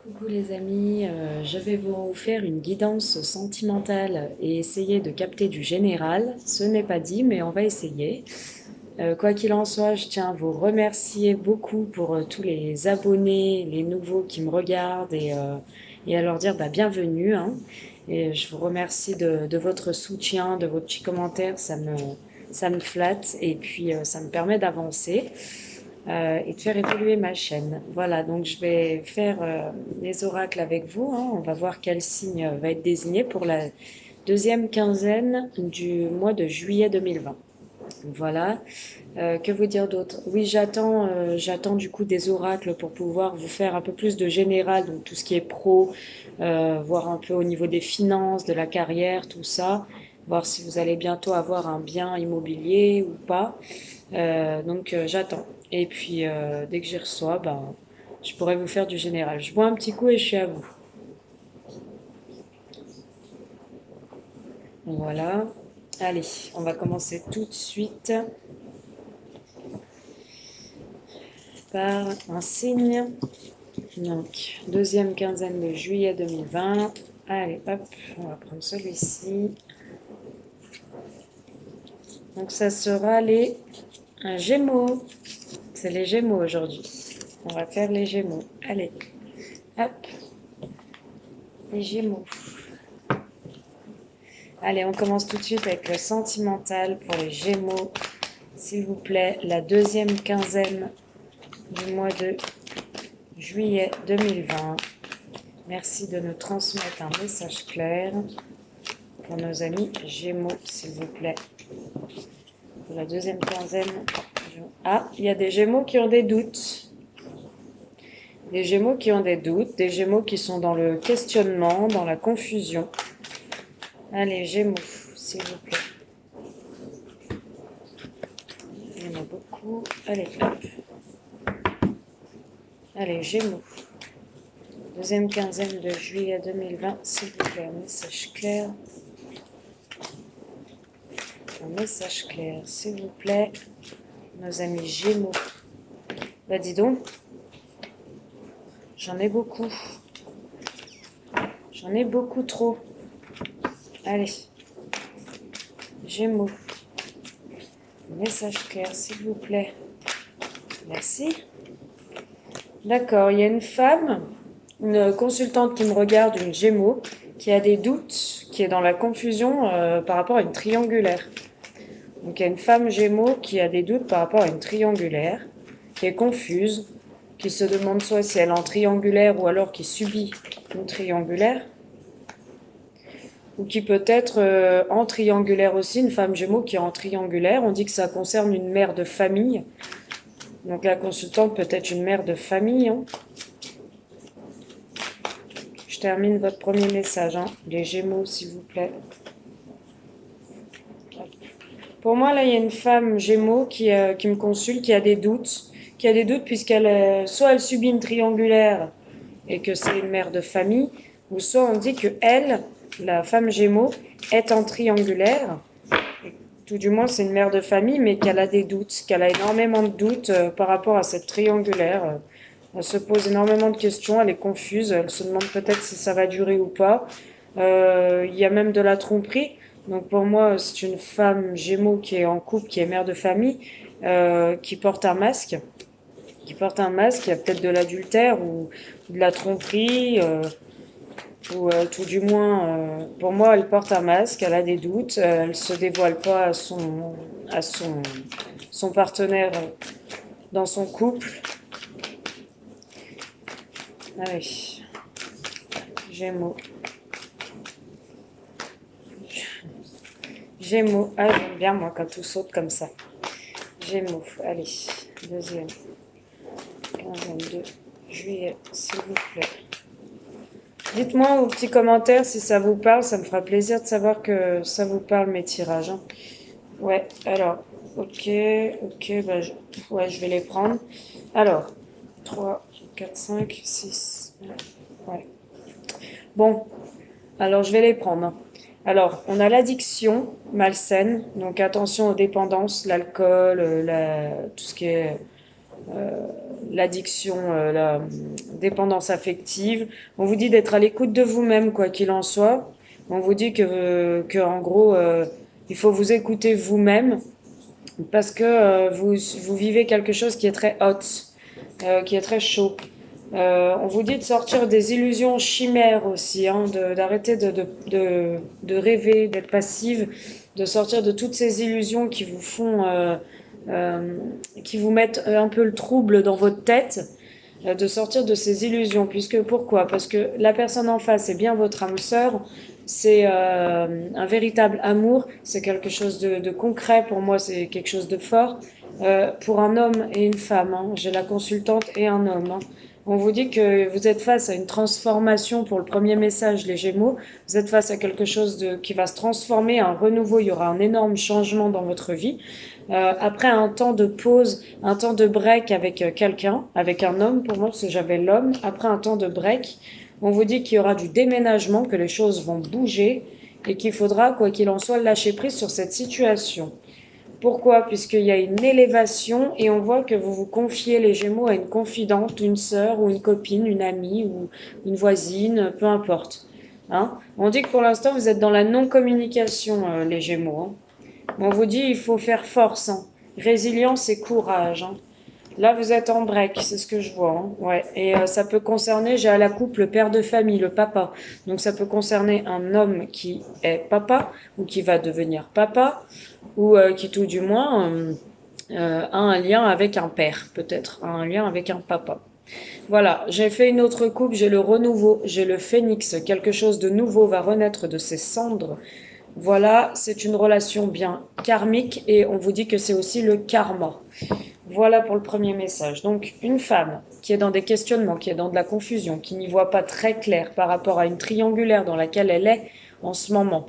Coucou les amis, je vais vous faire une guidance sentimentale et essayer de capter du général. Ce n'est pas dit, mais on va essayer. Quoi qu'il en soit, je tiens à vous remercier beaucoup pour tous les abonnés, les nouveaux qui me regardent et à leur dire bah, bienvenue, hein. Et je vous remercie de votre soutien, de vos petits commentaires, ça me flatte et puis ça me permet d'avancer et de faire évoluer ma chaîne. Voilà, donc je vais faire les oracles avec vous, hein. On va voir quel signe va être désigné pour la deuxième quinzaine du mois de juillet 2020. Voilà. Que vous dire d'autre? Oui, j'attends du coup des oracles pour pouvoir vous faire un peu plus de général, donc tout ce qui est pro, voir un peu au niveau des finances, de la carrière, tout ça, voir si vous allez bientôt avoir un bien immobilier ou pas. J'attends. Et puis dès que j'y reçois, ben, je pourrais vous faire du général. Je bois un petit coup et je suis à vous. Voilà. Allez, on va commencer tout de suite par un signe. Donc, deuxième quinzaine de juillet 2020. Allez, hop, on va prendre celui-ci. Donc, ça sera les Gémeaux. C'est les Gémeaux aujourd'hui. On va faire les Gémeaux. Allez, hop, les Gémeaux. Allez, on commence tout de suite avec le sentimental pour les Gémeaux. S'il vous plaît, la deuxième quinzaine du mois de juillet 2020. Merci de nous transmettre un message clair pour nos amis Gémeaux, s'il vous plaît. Pour la deuxième quinzaine. Ah, il y a des Gémeaux qui ont des doutes. Des Gémeaux qui ont des doutes, des Gémeaux qui sont dans le questionnement, dans la confusion. Allez, Gémeaux, s'il vous plaît. Il y en a beaucoup. Allez, hop. Allez, Gémeaux. Deuxième quinzaine de juillet 2020, s'il vous plaît, un message clair. Un message clair, s'il vous plaît, nos amis Gémeaux. Bah dis donc, j'en ai beaucoup. J'en ai beaucoup trop. Allez, Gémeaux. Message clair, s'il vous plaît. Merci. D'accord, il y a une femme, une consultante qui me regarde, une Gémeaux, qui a des doutes, qui est dans la confusion par rapport à une triangulaire. Donc il y a une femme Gémeaux qui a des doutes par rapport à une triangulaire, qui est confuse, qui se demande soit si elle est en triangulaire ou alors qui subit une triangulaire, ou qui peut être en triangulaire aussi, une femme Gémeaux qui est en triangulaire. On dit que ça concerne une mère de famille. Donc la consultante peut être une mère de famille, hein. Je termine votre premier message, hein. Les Gémeaux, s'il vous plaît. Pour moi, là, il y a une femme Gémeaux qui me consulte, qui a des doutes puisqu'elle, soit elle subit une triangulaire et que c'est une mère de famille, ou soit on dit que elle, la femme Gémeaux, est en triangulaire. Tout du moins, c'est une mère de famille, mais qu'elle a des doutes, qu'elle a énormément de doutes par rapport à cette triangulaire. Elle se pose énormément de questions, elle est confuse, elle se demande peut-être si ça va durer ou pas. Il y a même de la tromperie. Donc pour moi, c'est une femme Gémeaux qui est en couple, qui est mère de famille, qui porte un masque. Qui porte un masque, il y a peut-être de l'adultère ou de la tromperie, ou tout du moins, pour moi, elle porte un masque, elle a des doutes, elle se dévoile pas à son partenaire dans son couple. Allez, Gémeaux. Gémeaux, ah j'aime bien moi quand tout saute comme ça. Gémeaux, allez, deuxième, 22 juillet, s'il vous plaît. Dites-moi aux petits commentaires si ça vous parle, ça me fera plaisir de savoir que ça vous parle mes tirages, hein. Ouais, alors, ok, bah ouais, je vais les prendre. Alors, 3, 4, 5, 6, ouais. Bon, alors je vais les prendre. Alors, on a l'addiction malsaine, donc attention aux dépendances, l'alcool, tout ce qui est l'addiction, la dépendance affective. On vous dit d'être à l'écoute de vous-même, quoi qu'il en soit. On vous dit que en gros, il faut vous écouter vous-même parce que vous vivez quelque chose qui est très hot, qui est très chaud. On vous dit de sortir des illusions chimères aussi, hein, d'arrêter de rêver, d'être passive, de sortir de toutes ces illusions qui vous font, qui vous mettent un peu le trouble dans votre tête, de sortir de ces illusions. Puisque pourquoi? Parce que la personne en face est bien votre âme sœur, c'est un véritable amour, c'est quelque chose de concret pour moi, c'est quelque chose de fort. Pour un homme et une femme, hein, j'ai la consultante et un homme. Hein. On vous dit que vous êtes face à une transformation pour le premier message, les Gémeaux. Vous êtes face à quelque chose qui va se transformer, un renouveau. Il y aura un énorme changement dans votre vie. Après un temps de pause, un temps de break avec quelqu'un, avec un homme pour moi, parce que j'avais l'homme. Après un temps de break, on vous dit qu'il y aura du déménagement, que les choses vont bouger et qu'il faudra, quoi qu'il en soit, lâcher prise sur cette situation. Pourquoi? Puisqu'il y a une élévation et on voit que vous vous confiez les Gémeaux à une confidente, une sœur ou une copine, une amie ou une voisine, peu importe. Hein? On dit que pour l'instant vous êtes dans la non-communication, les Gémeaux. Hein. On vous dit il faut faire force, hein. Résilience et courage. Hein. Là vous êtes en break, c'est ce que je vois. Hein. Ouais. Et ça peut concerner, j'ai à la coupe le père de famille, le papa. Donc ça peut concerner un homme qui est papa ou qui va devenir papa ou qui tout du moins a un lien avec un père, peut-être, un lien avec un papa. Voilà, j'ai fait une autre coupe, j'ai le renouveau, j'ai le phénix, quelque chose de nouveau va renaître de ses cendres. Voilà, c'est une relation bien karmique et on vous dit que c'est aussi le karma. Voilà pour le premier message. Donc, une femme qui est dans des questionnements, qui est dans de la confusion, qui n'y voit pas très clair par rapport à une triangulaire dans laquelle elle est en ce moment.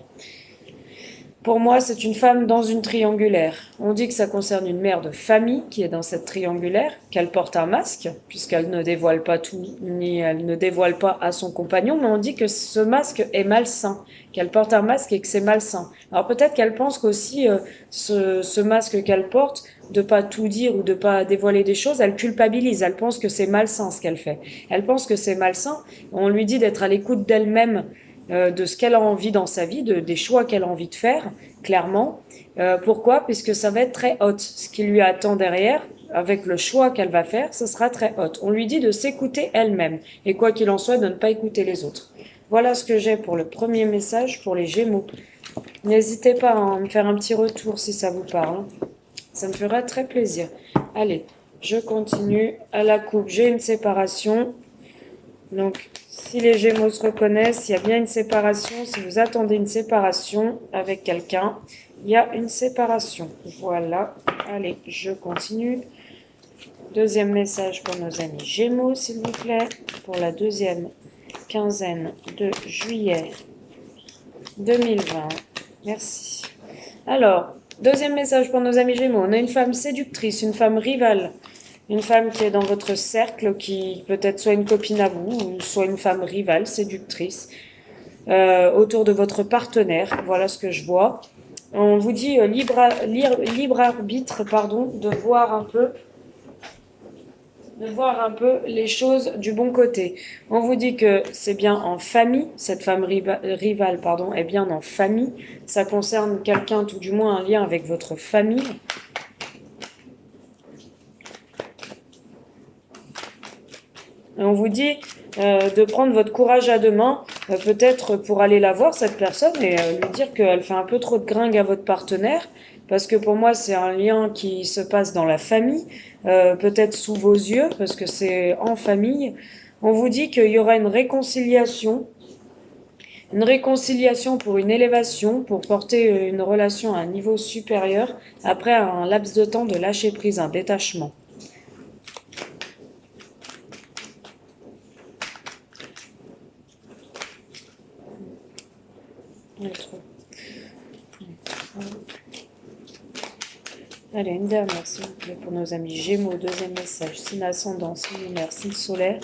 Pour moi, c'est une femme dans une triangulaire. On dit que ça concerne une mère de famille qui est dans cette triangulaire, qu'elle porte un masque, puisqu'elle ne dévoile pas tout, ni elle ne dévoile pas à son compagnon, mais on dit que ce masque est malsain, qu'elle porte un masque et que c'est malsain. Alors peut-être qu'elle pense qu'aussi ce masque qu'elle porte, de pas tout dire ou de pas dévoiler des choses, elle culpabilise, elle pense que c'est malsain ce qu'elle fait. Elle pense que c'est malsain, on lui dit d'être à l'écoute d'elle-même, de ce qu'elle a envie dans sa vie, des choix qu'elle a envie de faire, clairement. Pourquoi? Puisque ça va être très hot. Ce qui lui attend derrière, avec le choix qu'elle va faire, ce sera très hot. On lui dit de s'écouter elle-même, et quoi qu'il en soit, de ne pas écouter les autres. Voilà ce que j'ai pour le premier message pour les Gémeaux. N'hésitez pas à me faire un petit retour si ça vous parle. Ça me fera très plaisir. Allez, je continue à la coupe. J'ai une séparation. Donc, si les Gémeaux se reconnaissent, il y a bien une séparation. Si vous attendez une séparation avec quelqu'un, il y a une séparation. Voilà. Allez, je continue. Deuxième message pour nos amis Gémeaux, s'il vous plaît, pour la deuxième quinzaine de juillet 2020. Merci. Alors, deuxième message pour nos amis Gémeaux. On a une femme séductrice, une femme rivale. Une femme qui est dans votre cercle, qui peut-être soit une copine à vous, ou soit une femme rivale, séductrice, autour de votre partenaire. Voilà ce que je vois. On vous dit libre arbitre, pardon, de voir un peu les choses du bon côté. On vous dit que c'est bien en famille, cette femme rivale, pardon, est bien en famille. Ça concerne quelqu'un, tout du moins un lien avec votre famille. Et on vous dit de prendre votre courage à deux mains, peut-être pour aller la voir, cette personne, et lui dire qu'elle fait un peu trop de gringue à votre partenaire, parce que pour moi, c'est un lien qui se passe dans la famille, peut-être sous vos yeux, parce que c'est en famille. On vous dit qu'il y aura une réconciliation pour une élévation, pour porter une relation à un niveau supérieur, après un laps de temps de lâcher prise, un détachement. Allez, une dernière, s'il vous plaît, pour nos amis Gémeaux. Deuxième message, signe ascendant, signe lunaire, signe solaire.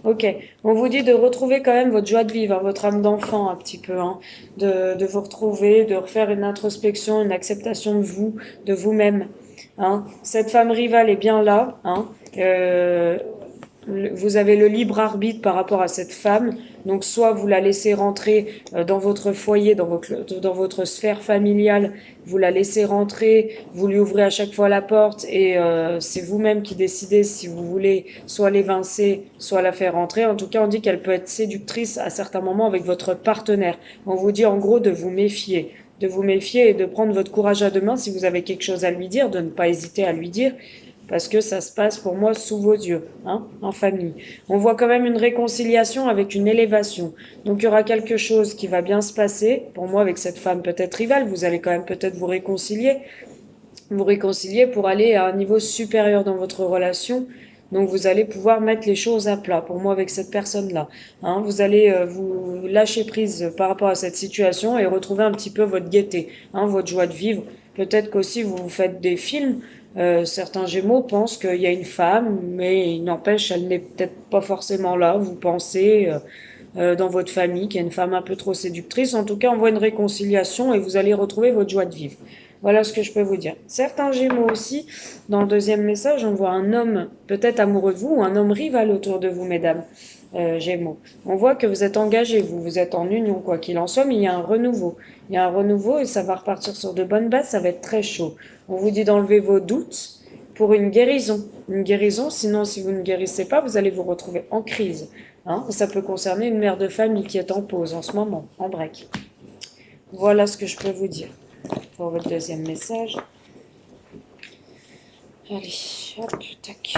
Ok, on vous dit de retrouver quand même votre joie de vivre, hein, votre âme d'enfant un petit peu, hein, de vous retrouver, de refaire une introspection, une acceptation de vous, de vous-même. Hein. Cette femme rivale est bien là, hein, Euh, vous avez le libre arbitre par rapport à cette femme. Donc, soit vous la laissez rentrer dans votre foyer, dans votre sphère familiale, vous la laissez rentrer, vous lui ouvrez à chaque fois la porte et c'est vous-même qui décidez si vous voulez soit l'évincer, soit la faire rentrer. En tout cas, on dit qu'elle peut être séductrice à certains moments avec votre partenaire. On vous dit en gros de vous méfier. De vous méfier et de prendre votre courage à deux mains si vous avez quelque chose à lui dire, de ne pas hésiter à lui dire parce que ça se passe pour moi sous vos yeux, hein, en famille. On voit quand même une réconciliation avec une élévation. Donc il y aura quelque chose qui va bien se passer, pour moi avec cette femme peut-être rivale, vous allez quand même peut-être vous réconcilier pour aller à un niveau supérieur dans votre relation. Donc vous allez pouvoir mettre les choses à plat, pour moi avec cette personne-là. Hein, vous allez vous lâcher prise par rapport à cette situation et retrouver un petit peu votre gaieté, hein, votre joie de vivre. Peut-être qu'aussi vous faites des films. Certains Gémeaux pensent qu'il y a une femme, mais il n'empêche, elle n'est peut-être pas forcément là. Vous pensez dans votre famille qu'il y a une femme un peu trop séductrice. En tout cas, on voit une réconciliation et vous allez retrouver votre joie de vivre. Voilà ce que je peux vous dire. Certains Gémeaux aussi, dans le deuxième message, on voit un homme peut-être amoureux de vous ou un homme rival autour de vous, mesdames. Gémeaux. On voit que vous êtes engagés, vous êtes en union, quoi qu'il en soit, mais il y a un renouveau. Il y a un renouveau et ça va repartir sur de bonnes bases, ça va être très chaud. On vous dit d'enlever vos doutes pour une guérison. Une guérison, sinon si vous ne guérissez pas, vous allez vous retrouver en crise. Hein, ça peut concerner une mère de famille qui est en pause en ce moment, en break. Voilà ce que je peux vous dire pour votre deuxième message. Allez, hop, tac.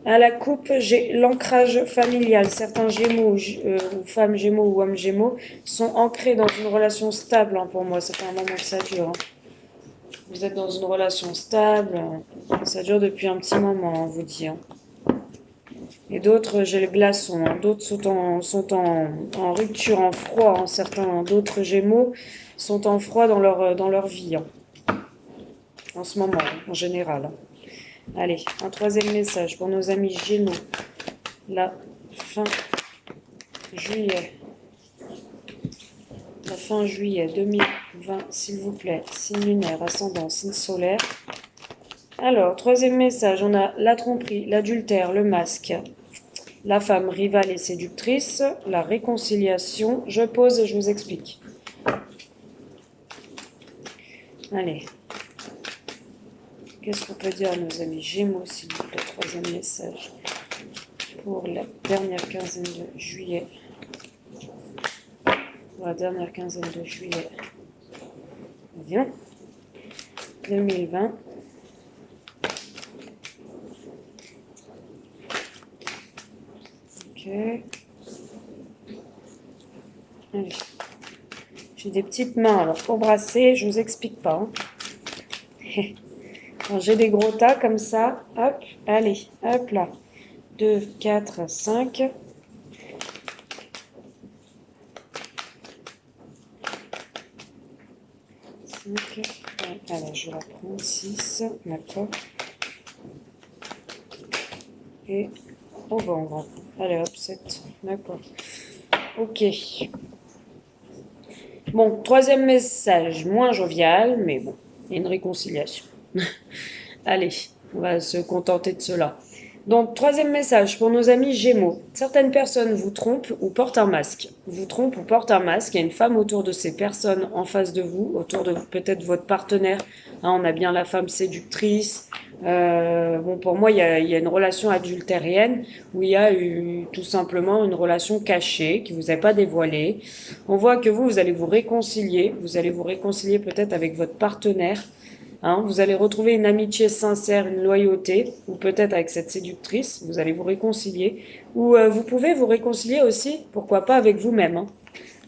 À la coupe, j'ai l'ancrage familial. Certains Gémeaux, ou femmes Gémeaux ou hommes Gémeaux, sont ancrés dans une relation stable, hein, pour moi. Ça fait un moment que ça dure. Hein. Vous êtes dans une relation stable. Ça dure depuis un petit moment, on vous dit. Hein. Et d'autres, j'ai le glaçon. Hein. D'autres sont en rupture, en froid. Hein. Certains d'autres Gémeaux sont en froid dans leur vie. Hein. En ce moment, hein, en général. Hein. Allez, un troisième message pour nos amis Gémeaux. La fin juillet. La fin juillet 2020, s'il vous plaît. Signe lunaire, ascendant, signe solaire. Alors, troisième message, on a la tromperie, l'adultère, le masque. La femme rivale et séductrice. La réconciliation. Je pose et je vous explique. Allez. Qu'est-ce qu'on peut dire à nos amis Gémeaux, s'il vous plaît, troisième message pour la dernière quinzaine de juillet. Pour la dernière quinzaine de juillet. Bien. 2020. Ok. Allez. J'ai des petites mains, alors pour brasser, je vous explique pas. Hein. Quand j'ai des gros tas comme ça, hop, allez, hop là. 2, 4, 5. Allez, je la prends. 6, d'accord. Et on va en grand. Allez, hop, 7, d'accord. Ok. Bon, troisième message, moins jovial, mais bon, il y a une réconciliation. Allez, on va se contenter de cela. Donc, troisième message pour nos amis Gémeaux. Certaines personnes vous trompent ou portent un masque. Vous trompent ou portent un masque. Il y a une femme autour de ces personnes en face de vous, autour de peut-être votre partenaire. Hein, on a bien la femme séductrice. Bon, pour moi, il y a une relation adultérienne où il y a eu tout simplement une relation cachée qui vous est pas dévoilée. On voit que vous allez vous réconcilier. Vous allez vous réconcilier peut-être avec votre partenaire. Hein, vous allez retrouver une amitié sincère, une loyauté, ou peut-être avec cette séductrice, vous allez vous réconcilier, ou vous pouvez vous réconcilier aussi, pourquoi pas avec vous-même, hein,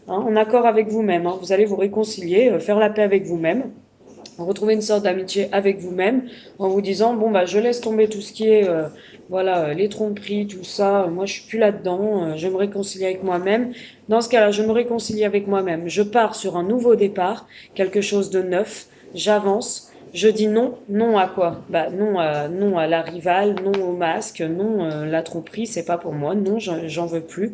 en accord avec vous-même, hein, vous allez vous réconcilier, faire la paix avec vous-même, retrouver une sorte d'amitié avec vous-même, en vous disant, bon bah je laisse tomber tout ce qui est, voilà, les tromperies, tout ça, moi je suis plus là-dedans, je me réconcilie avec moi-même. Dans ce cas-là, je me réconcilie avec moi-même, je pars sur un nouveau départ, quelque chose de neuf, j'avance. Je dis non, non à quoi? Bah non à la rivale, non au masque, non la tromperie, c'est pas pour moi, non j'en veux plus.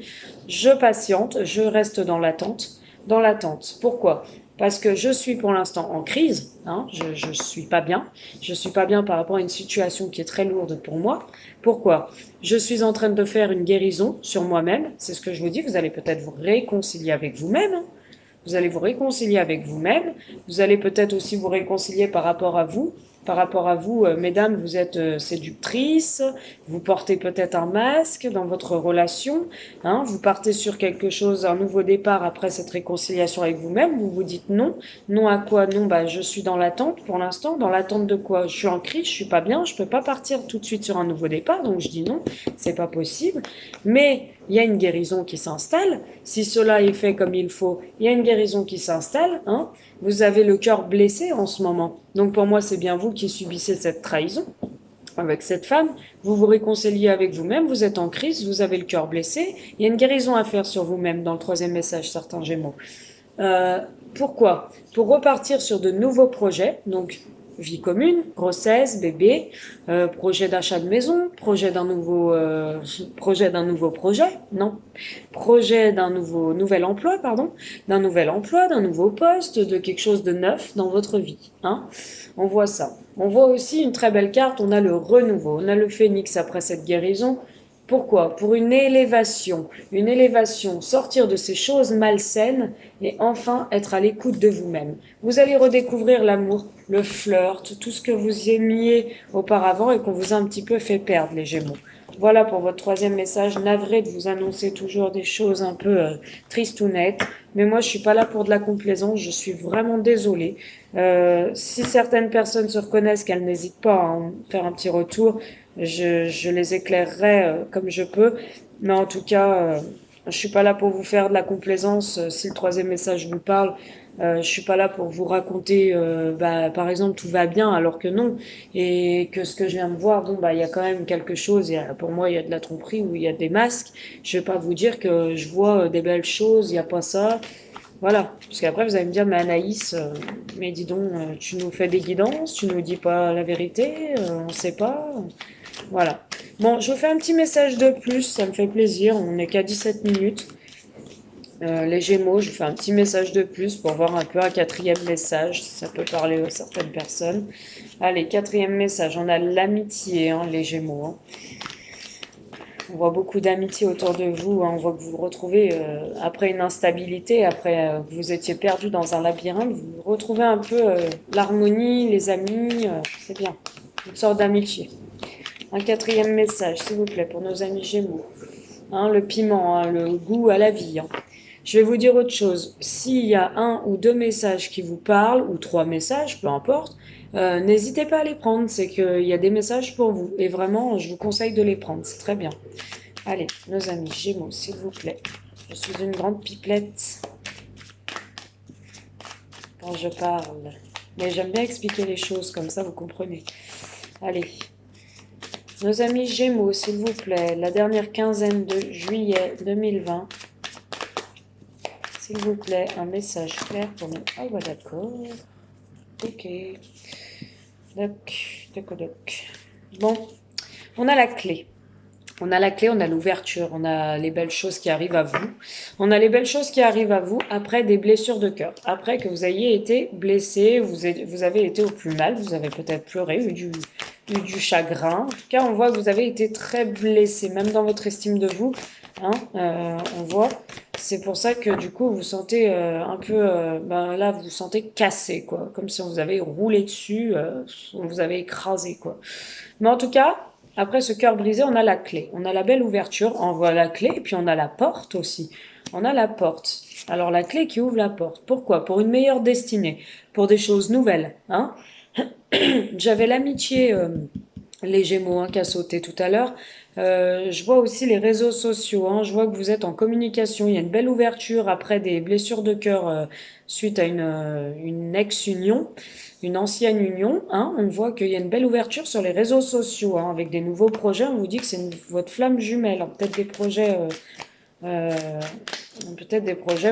Je patiente, je reste dans l'attente. Dans l'attente. Pourquoi? parce que je suis pour l'instant en crise, hein, je ne suis pas bien. Je ne suis pas bien par rapport à une situation qui est très lourde pour moi. Pourquoi? Je suis en train de faire une guérison sur moi-même, c'est ce que je vous dis, vous allez peut-être vous réconcilier avec vous-même, hein. Vous allez vous réconcilier avec vous-même, vous allez peut-être aussi vous réconcilier par rapport à vous. Par rapport à vous, mesdames, vous êtes séductrices, vous portez peut-être un masque dans votre relation, hein, vous partez sur quelque chose, un nouveau départ après cette réconciliation avec vous-même, vous vous dites non. Non à quoi? Non, bah, je suis dans l'attente pour l'instant. Dans l'attente de quoi? Je suis en crise, je suis pas bien, je peux pas partir tout de suite sur un nouveau départ, donc je dis non, c'est pas possible. Mais il y a une guérison qui s'installe. Si cela est fait comme il faut, il y a une guérison qui s'installe, hein. Vous avez le cœur blessé en ce moment. Donc pour moi, c'est bien vous qui subissez cette trahison avec cette femme. Vous vous réconciliez avec vous-même, vous êtes en crise, vous avez le cœur blessé. Il y a une guérison à faire sur vous-même dans le troisième message, certains Gémeaux. Euh, Pourquoi? Pour repartir sur de nouveaux projets, donc vie commune, grossesse, bébé, projet d'achat de maison, projet d'un nouveau projet, non, projet d'un nouvel emploi, pardon, d'un nouvel emploi, d'un nouveau poste, de quelque chose de neuf dans votre vie, hein. On voit ça. On voit aussi une très belle carte, on a le renouveau, on a le phénix après cette guérison. Pourquoi? Pour une élévation, sortir de ces choses malsaines et enfin être à l'écoute de vous-même. Vous allez redécouvrir l'amour, le flirt, tout ce que vous aimiez auparavant et qu'on vous a un petit peu fait perdre, les Gémeaux. Voilà pour votre troisième message. Navré de vous annoncer toujours des choses un peu tristounettes, mais moi je suis pas là pour de la complaisance, je suis vraiment désolée. Si certaines personnes se reconnaissent, qu'elles n'hésitent pas à en faire un petit retour, je les éclairerai comme je peux. Mais en tout cas, je suis pas là pour vous faire de la complaisance. Si le troisième message vous parle, je suis pas là pour vous raconter, par exemple, tout va bien, alors que non. Et que ce que je viens de voir, bon, bah, il y a quand même quelque chose. Pour moi, il y a de la tromperie ou il y a des masques. Je vais pas vous dire que je vois des belles choses, il n'y a pas ça. Voilà, parce qu'après vous allez me dire, mais Anaïs, mais dis donc, tu nous fais des guidances, tu nous dis pas la vérité, on sait pas. Voilà. Bon, je vous fais un petit message de plus, ça me fait plaisir, on n'est qu'à 17 minutes. Les Gémeaux, je vous fais un petit message de plus pour voir un peu un quatrième message, si ça peut parler à certaines personnes. Allez, quatrième message, on a l'amitié, hein, les Gémeaux, hein. On voit beaucoup d'amitié autour de vous, hein. On voit que vous vous retrouvez après une instabilité, après que vous étiez perdu dans un labyrinthe, vous retrouvez un peu l'harmonie, les amis, c'est bien. Une sorte d'amitié. Un quatrième message, s'il vous plaît, pour nos amis Gémeaux. Hein, le piment, hein, le goût à la vie, hein. Je vais vous dire autre chose. S'il y a un ou deux messages qui vous parlent, ou trois messages, peu importe, n'hésitez pas à les prendre. C'est qu'il y a des messages pour vous. Et vraiment, je vous conseille de les prendre. C'est très bien. Allez, nos amis Gémeaux, s'il vous plaît. Je suis une grande pipelette quand je parle. Mais j'aime bien expliquer les choses, comme ça vous comprenez. Allez. Nos amis Gémeaux, s'il vous plaît. La dernière quinzaine de juillet 2020. S'il vous plaît, un message clair pour nous. Ah bah d'accord. Ok. Doc. Bon, on a la clé. On a la clé, on a l'ouverture, on a les belles choses qui arrivent à vous. On a les belles choses qui arrivent à vous après des blessures de cœur. Après que vous ayez été blessé, vous avez été au plus mal, vous avez peut-être pleuré, eu du chagrin. En tout cas, on voit que vous avez été très blessé, même dans votre estime de vous. Hein, on voit. C'est pour ça que du coup, vous sentez un peu... là, vous vous sentez cassé, quoi. Comme si on vous avait roulé dessus, on vous avait écrasé, quoi. Mais en tout cas... Après ce cœur brisé, on a la clé. On a la belle ouverture, on voit la clé, et puis on a la porte aussi. On a la porte. Alors la clé qui ouvre la porte. Pourquoi? Pour une meilleure destinée, pour des choses nouvelles. Hein. J'avais l'amitié, les Gémeaux, hein, qui a sauté tout à l'heure. Je vois aussi les réseaux sociaux. Hein. Je vois que vous êtes en communication. Il y a une belle ouverture après des blessures de cœur suite à une ex-union. Une ancienne union, hein, on voit qu'il y a une belle ouverture sur les réseaux sociaux, hein, avec des nouveaux projets. On vous dit que c'est votre flamme jumelle. Peut-être des projets,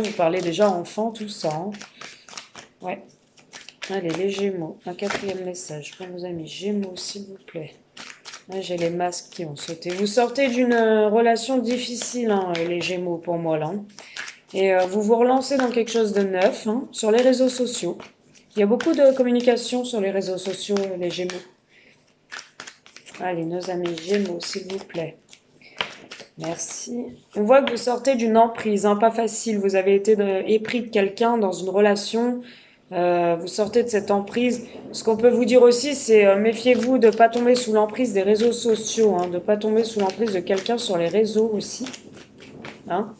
vous parlez déjà enfant, tout ça. Hein. Ouais. Allez, les Gémeaux. Un quatrième message pour nos amis Gémeaux, s'il vous plaît. Là, j'ai les masques qui ont sauté. Vous sortez d'une relation difficile, hein, les Gémeaux, pour moi, là. Et vous vous relancez dans quelque chose de neuf, hein, sur les réseaux sociaux. Il y a beaucoup de communication sur les réseaux sociaux, les Gémeaux. Allez, nos amis Gémeaux, s'il vous plaît. Merci. On voit que vous sortez d'une emprise, hein, pas facile. Vous avez été épris de quelqu'un dans une relation. Vous sortez de cette emprise. Ce qu'on peut vous dire aussi, c'est méfiez-vous de ne pas tomber sous l'emprise des réseaux sociaux, hein, de ne pas tomber sous l'emprise de quelqu'un sur les réseaux aussi. Hein,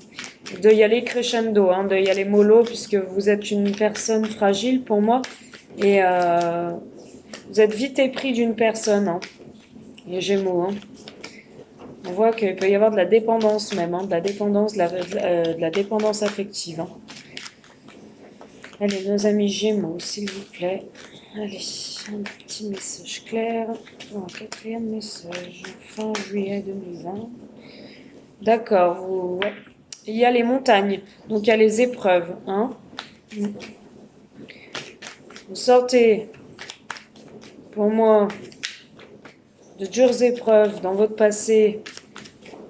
de y aller crescendo, hein, de y aller mollo, puisque vous êtes une personne fragile pour moi. Et vous êtes vite épris d'une personne, hein, les Gémeaux. Hein. On voit qu'il peut y avoir de la dépendance même, hein, de la dépendance affective. Hein. Allez, nos amis Gémeaux, s'il vous plaît. Allez, un petit message clair. Un quatrième message, fin juillet 2020. D'accord, ouais. Il y a les montagnes, donc il y a les épreuves. Hein. Vous sortez, pour moi, de dures épreuves dans votre passé.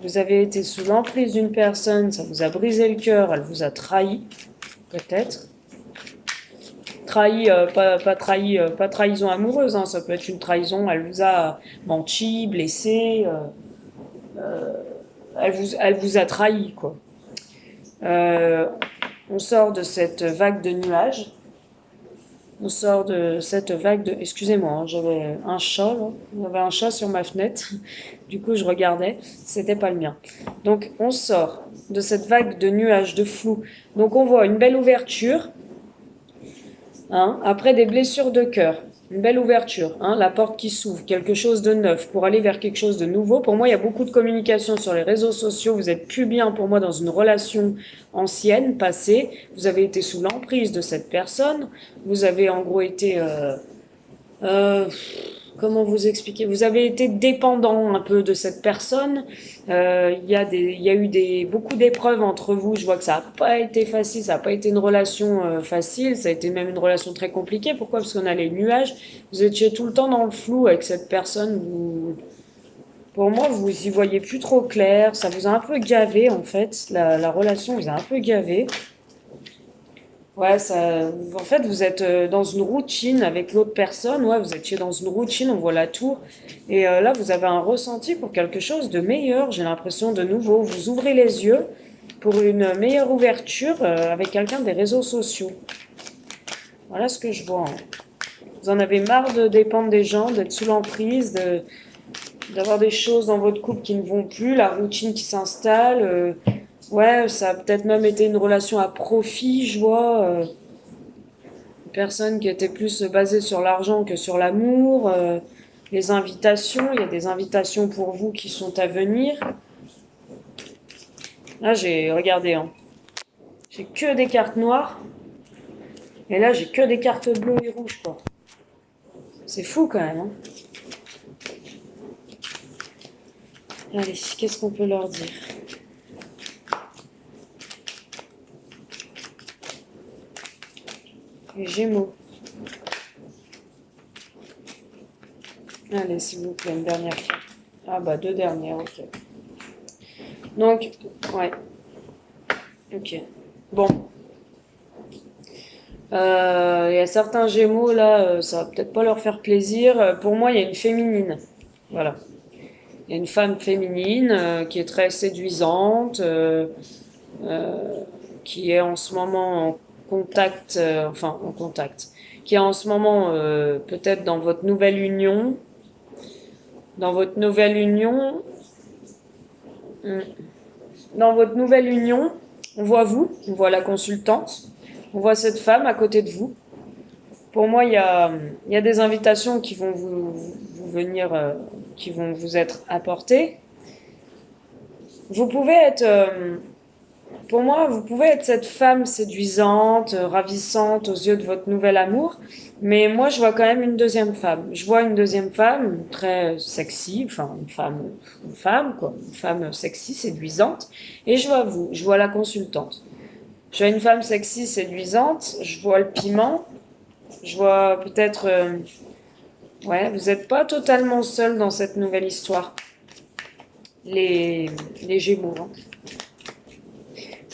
Vous avez été sous l'emprise d'une personne, ça vous a brisé le cœur, elle vous a trahi, peut-être. Trahi, pas trahison amoureuse, hein, ça peut être une trahison, elle vous a menti, blessé, elle vous a trahi, quoi. On sort de cette vague de nuages. On sort de cette vague de... Excusez-moi, hein, j'avais un chat, là. J'avais un chat sur ma fenêtre. Du coup, je regardais. C'était pas le mien. Donc, on sort de cette vague de nuages, de flou. Donc, on voit une belle ouverture. Hein, après des blessures de cœur. Une belle ouverture. Hein, la porte qui s'ouvre. Quelque chose de neuf pour aller vers quelque chose de nouveau. Pour moi, il y a beaucoup de communication sur les réseaux sociaux. Vous êtes plus bien, pour moi, dans une relation ancienne, passée. Vous avez été sous l'emprise de cette personne. Vous avez en gros été... comment vous expliquer? Vous avez été dépendant un peu de cette personne. Il y a eu beaucoup d'épreuves entre vous. Je vois que ça n'a pas été facile. Ça n'a pas été une relation facile. Ça a été même une relation très compliquée. Pourquoi? Parce qu'on a les nuages. Vous étiez tout le temps dans le flou avec cette personne. Pour moi, vous y voyez plus trop clair. Ça vous a un peu gavé, en fait. La relation vous a un peu gavé. Ouais, en fait, vous êtes dans une routine avec l'autre personne. Ouais, vous étiez dans une routine, on voit la tour. Et là, vous avez un ressenti pour quelque chose de meilleur. J'ai l'impression de nouveau. Vous ouvrez les yeux pour une meilleure ouverture avec quelqu'un des réseaux sociaux. Voilà ce que je vois. Hein. Vous en avez marre de dépendre des gens, d'être sous l'emprise, d'avoir des choses dans votre couple qui ne vont plus, la routine qui s'installe. Ouais, ça a peut-être même été une relation à profit, je vois. Une personne qui était plus basée sur l'argent que sur l'amour. Les invitations, il y a des invitations pour vous qui sont à venir. Là, regardé, hein. J'ai que des cartes noires. Et là, j'ai que des cartes bleues et rouges, quoi. C'est fou quand même, hein. Allez, qu'est-ce qu'on peut leur dire ? Les Gémeaux. Allez, s'il vous plaît, une dernière carte. Ah bah, 2 dernières, ok. Donc, ouais. Ok. Bon. Il y a certains Gémeaux, là, ça va peut-être pas leur faire plaisir. Pour moi, il y a une féminine. Voilà. Il y a une femme féminine qui est très séduisante, qui est en ce moment en contact, qui est en ce moment peut-être dans votre nouvelle union. Dans votre nouvelle union, on voit vous, on voit la consultante, on voit cette femme à côté de vous. Pour moi, il y a des invitations qui vont vous venir, qui vont vous être apportées. Vous pouvez être, pour moi, vous pouvez être cette femme séduisante, ravissante aux yeux de votre nouvel amour, mais moi, je vois quand même une deuxième femme. Je vois une deuxième femme très sexy, enfin une femme quoi, une femme sexy, séduisante, et je vois vous, je vois la consultante. Je vois une femme sexy, séduisante, je vois le piment, je vois peut-être, ouais, vous n'êtes pas totalement seul dans cette nouvelle histoire. Les Gémeaux, hein.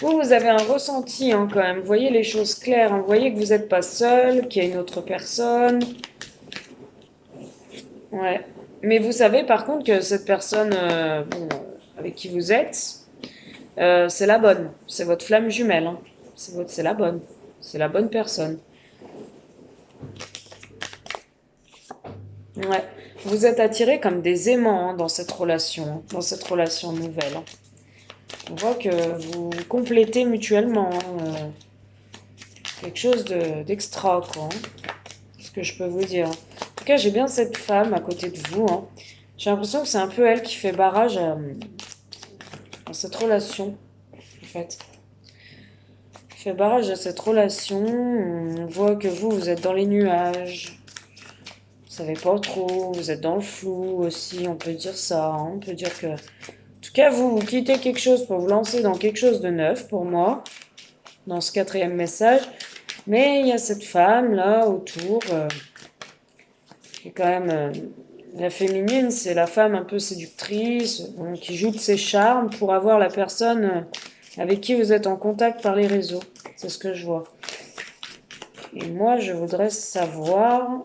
Vous avez un ressenti hein, quand même. Vous voyez les choses claires. Hein. Vous voyez que vous n'êtes pas seul, qu'il y a une autre personne. Ouais. Mais vous savez par contre que cette personne bon, avec qui vous êtes, c'est la bonne. C'est votre flamme jumelle. Hein. C'est la bonne. C'est la bonne personne. Ouais. Vous êtes attirés comme des aimants hein, dans cette relation nouvelle. Hein. On voit que vous complétez mutuellement hein, quelque chose d'extra, quoi. Hein. C'est ce que je peux vous dire. En tout cas, j'ai bien cette femme à côté de vous. Hein. J'ai l'impression que c'est un peu elle qui fait barrage à cette relation, en fait. Fait barrage à cette relation. On voit que vous êtes dans les nuages. Vous savez pas trop. Vous êtes dans le flou aussi. On peut dire ça. Hein. On peut dire que... En tout cas, vous quittez quelque chose pour vous lancer dans quelque chose de neuf pour moi. Dans ce quatrième message. Mais il y a cette femme là autour. Qui est quand même... la féminine, c'est la femme un peu séductrice. Qui joue de ses charmes pour avoir la personne... avec qui vous êtes en contact par les réseaux. C'est ce que je vois. Et moi, je voudrais savoir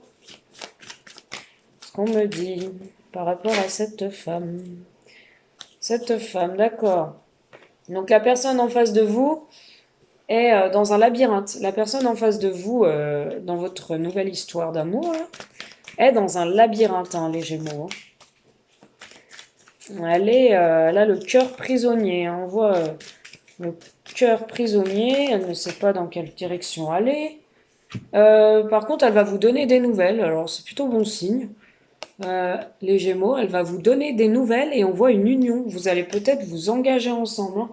ce qu'on me dit par rapport à cette femme. Cette femme, d'accord. Donc la personne en face de vous est dans un labyrinthe. La personne en face de vous, dans votre nouvelle histoire d'amour, est dans un labyrinthe, hein, les Gémeaux. Hein. Elle a le cœur prisonnier. Hein. On voit... le cœur prisonnier, elle ne sait pas dans quelle direction aller. Par contre, elle va vous donner des nouvelles, alors c'est plutôt bon signe. Les Gémeaux, elle va vous donner des nouvelles et on voit une union. Vous allez peut-être vous engager ensemble. Hein.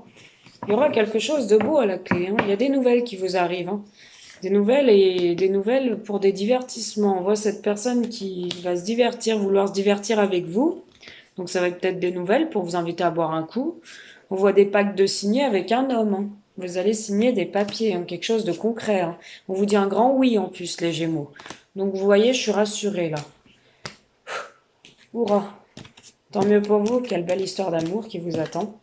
Il y aura quelque chose de beau à la clé. Hein. Il y a des nouvelles qui vous arrivent. Hein. Des nouvelles et des nouvelles pour des divertissements. On voit cette personne qui va se divertir, vouloir se divertir avec vous. Donc ça va être peut-être des nouvelles pour vous inviter à boire un coup. On voit des pactes de signer avec un homme. Hein. Vous allez signer des papiers, hein, quelque chose de concret. Hein. On vous dit un grand oui en plus, les Gémeaux. Donc vous voyez, je suis rassurée là. Hurrah! Tant mieux pour vous, quelle belle histoire d'amour qui vous attend.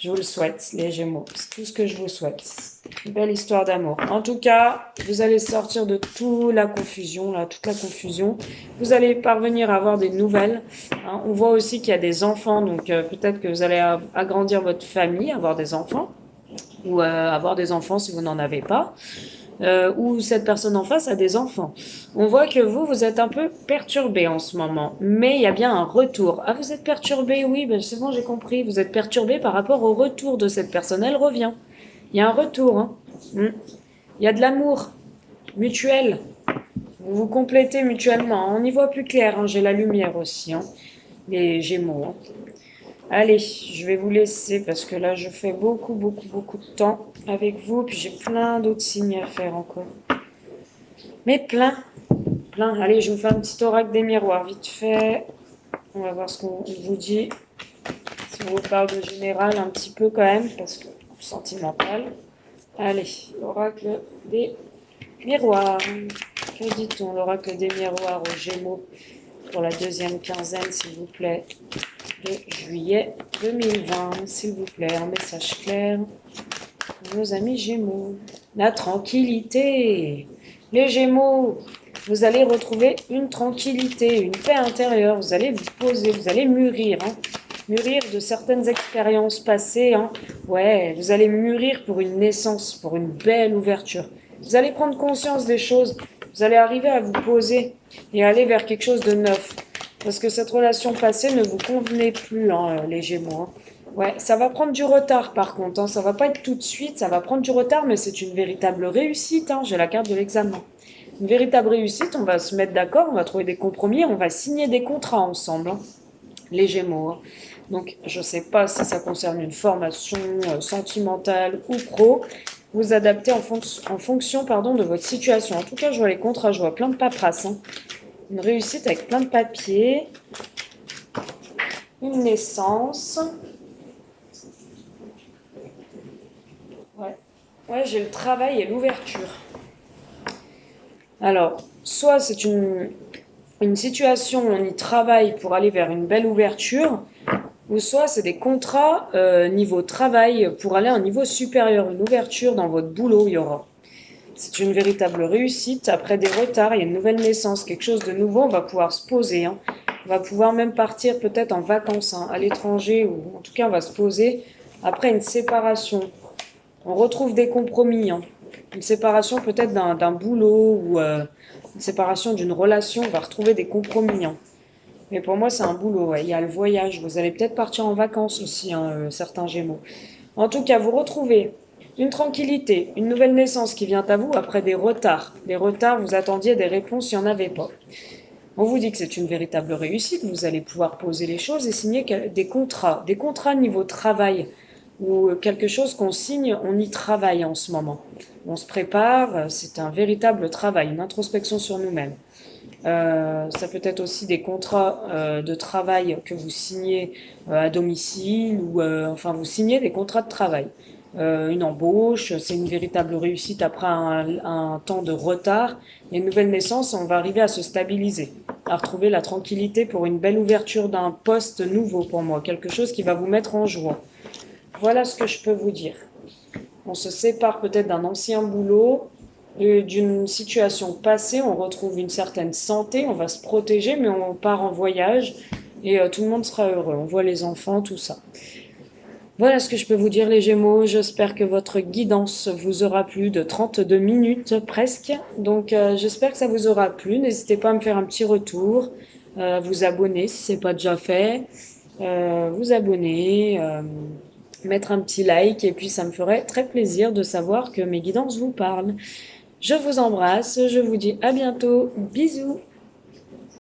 Je vous le souhaite, les Gémeaux. C'est tout ce que je vous souhaite. Une belle histoire d'amour. En tout cas, vous allez sortir de toute la confusion, là, toute la confusion. Vous allez parvenir à avoir des nouvelles. Hein. On voit aussi qu'il y a des enfants, donc peut-être que vous allez agrandir votre famille, avoir des enfants, ou avoir des enfants si vous n'en avez pas. Ou cette personne en face a des enfants. On voit que vous êtes un peu perturbé en ce moment, mais il y a bien un retour. Ah, vous êtes perturbé, oui, ben c'est bon, j'ai compris. Vous êtes perturbé par rapport au retour de cette personne, elle revient. Il y a un retour. Hein. Il y a de l'amour mutuel. Vous vous complétez mutuellement. On y voit plus clair, hein. J'ai la lumière aussi, hein. Les Gémeaux. Hein. Allez, je vais vous laisser parce que là, je fais beaucoup de temps avec vous. Puis j'ai plein d'autres signes à faire encore. Mais plein. Allez, je vous fais un petit oracle des miroirs vite fait. On va voir ce qu'on vous dit. Si on vous parle de général un petit peu quand même, parce que sentimental. Allez, l'oracle des miroirs. Que dit-on, l'oracle des miroirs aux Gémeaux pour la deuxième quinzaine, s'il vous plaît, de juillet 2020. S'il vous plaît, un message clair pour nos amis Gémeaux. La tranquillité. Les Gémeaux, vous allez retrouver une tranquillité, une paix intérieure. Vous allez vous poser, vous allez mûrir. Hein. Mûrir de certaines expériences passées. Hein. Ouais, vous allez mûrir pour une naissance, pour une belle ouverture. Vous allez prendre conscience des choses. Vous allez arriver à vous poser et aller vers quelque chose de neuf. Parce que cette relation passée ne vous convenait plus, hein, les Gémeaux. Hein. Ouais, ça va prendre du retard par contre. Hein. Ça va pas être tout de suite, ça va prendre du retard, mais c'est une véritable réussite. Hein. J'ai la carte de l'examen. Une véritable réussite, on va se mettre d'accord, on va trouver des compromis, on va signer des contrats ensemble. Hein. Les Gémeaux. Hein. Donc, je ne sais pas si ça concerne une formation sentimentale ou pro. Vous adaptez en fonction de votre situation. En tout cas, je vois les contrats, je vois plein de paperasse. Hein. Une réussite avec plein de papiers. Une naissance. Ouais, j'ai le travail et l'ouverture. Alors, soit c'est une situation où on y travaille pour aller vers une belle ouverture, ou soit c'est des contrats niveau travail pour aller à un niveau supérieur, une ouverture dans votre boulot, il y aura. C'est une véritable réussite. Après des retards, il y a une nouvelle naissance, quelque chose de nouveau, on va pouvoir se poser. Hein. On va pouvoir même partir peut-être en vacances hein, à l'étranger, ou en tout cas on va se poser après une séparation. On retrouve des compromis. Hein. Une séparation peut-être d'un boulot ou une séparation d'une relation, on va retrouver des compromis. Hein. Mais pour moi, c'est un boulot. Ouais. Il y a le voyage. Vous allez peut-être partir en vacances aussi, hein, certains Gémeaux. En tout cas, vous retrouvez une tranquillité, une nouvelle naissance qui vient à vous après des retards. Des retards, vous attendiez des réponses, il n'y en avait pas. On vous dit que c'est une véritable réussite. Vous allez pouvoir poser les choses et signer des contrats. Des contrats niveau travail ou quelque chose qu'on signe, on y travaille en ce moment. On se prépare, c'est un véritable travail, une introspection sur nous-mêmes. Ça peut être aussi des contrats de travail que vous signez à domicile ou enfin vous signez des contrats de travail. Une embauche, c'est une véritable réussite après un temps de retard. Et une nouvelle naissance, on va arriver à se stabiliser, à retrouver la tranquillité pour une belle ouverture d'un poste nouveau pour moi, quelque chose qui va vous mettre en joie. Voilà ce que je peux vous dire. On se sépare peut-être d'un ancien boulot, d'une situation passée, on retrouve une certaine santé, on va se protéger, mais on part en voyage et tout le monde sera heureux. On voit les enfants, tout ça. Voilà ce que je peux vous dire les Gémeaux. J'espère que votre guidance vous aura plu de 32 minutes presque. Donc j'espère que ça vous aura plu. N'hésitez pas à me faire un petit retour, vous abonner si ce n'est pas déjà fait, vous abonner, mettre un petit like et puis ça me ferait très plaisir de savoir que mes guidances vous parlent. Je vous embrasse, je vous dis à bientôt, bisous.